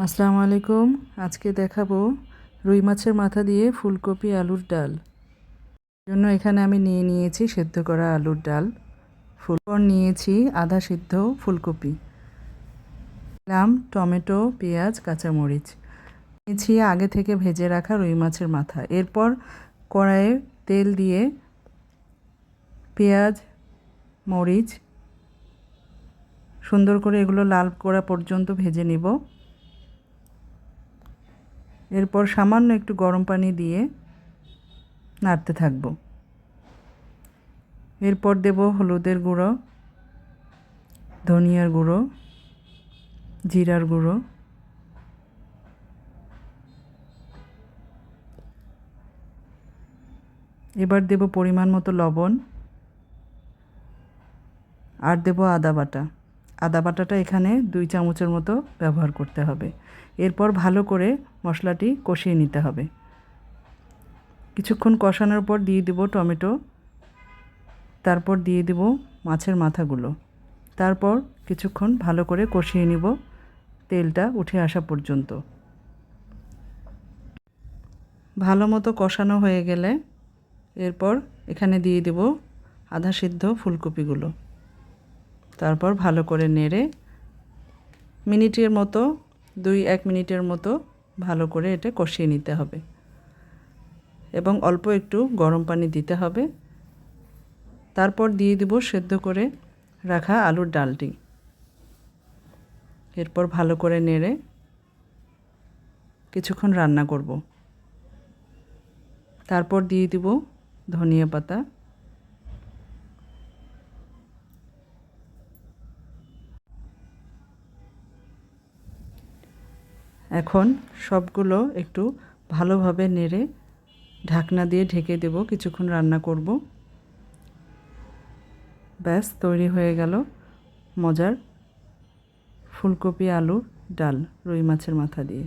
আসসালামু আলাইকুম। আজকে দেখাবো রুই মাছের মাথা দিয়ে ফুলকপি আলুর ডাল। জন্য এখানে আমি নিয়েছি সেদ্ধ করা আলুর ডাল, ফুলকপি নিয়েছি আধা সিদ্ধ ফুলকপি, নিলাম টমেটো, পেঁয়াজ, কাঁচামরিচ, নিয়েছি আগে থেকে ভেজে রাখা রুই মাছের মাথা। এরপর কড়াইয়ে তেল দিয়ে পেঁয়াজ, মরিচ সুন্দর করে এগুলো লাল করা পর্যন্ত ভেজে নিব। এরপর সামান্য একটু গরম পানি দিয়ে নাড়তে থাকব। এরপর দেব হলুদের গুঁড়ো, ধনিয়ার গুঁড়ো, জিরার গুঁড়ো, এবার দেব পরিমাণ মতো লবণ, আর দেব আদা বাটা। আদা বাটাটা এখানে 2 চামচের মতো ব্যবহার করতে হবে। এরপর ভালো করে মশলাটি কষিয়ে নিতে হবে। কিছুক্ষণ কষানোর পর দিয়ে দেব টমেটো, তারপর দিয়ে দেব মাছের মাথাগুলো। তারপর কিছুক্ষণ ভালো করে কষিয়ে নিব তেলটা উঠে আসা পর্যন্ত। ভালো মতো কষানো হয়ে গেলে এরপর এখানে দিয়ে দেব আধা সিদ্ধ ফুলকপিগুলো। তারপর ভালো করে নেড়ে মিনিটের মতো 2-1 মিনিটের মতো ভালো করে এটা কষিয়ে নিতে হবে এবং অল্প একটু গরম পানি দিতে হবে। তারপর দিয়ে দেব সেদ্ধ করে রাখা আলুর ডালটি। এরপর ভালো করে নেড়ে কিছুক্ষণ রান্না করব। তারপর দিয়ে দেব ধনিয়া পাতা, এখন সবগুলো একটু ভালোভাবে নেড়ে ঢাকনা দিয়ে ঢেকে দেব। কিছুক্ষণ রান্না করব। ব্যাস তৈরি হয়ে গেল মজার ফুলকপি আলুর ডাল রুই মাছের মাথা দিয়ে।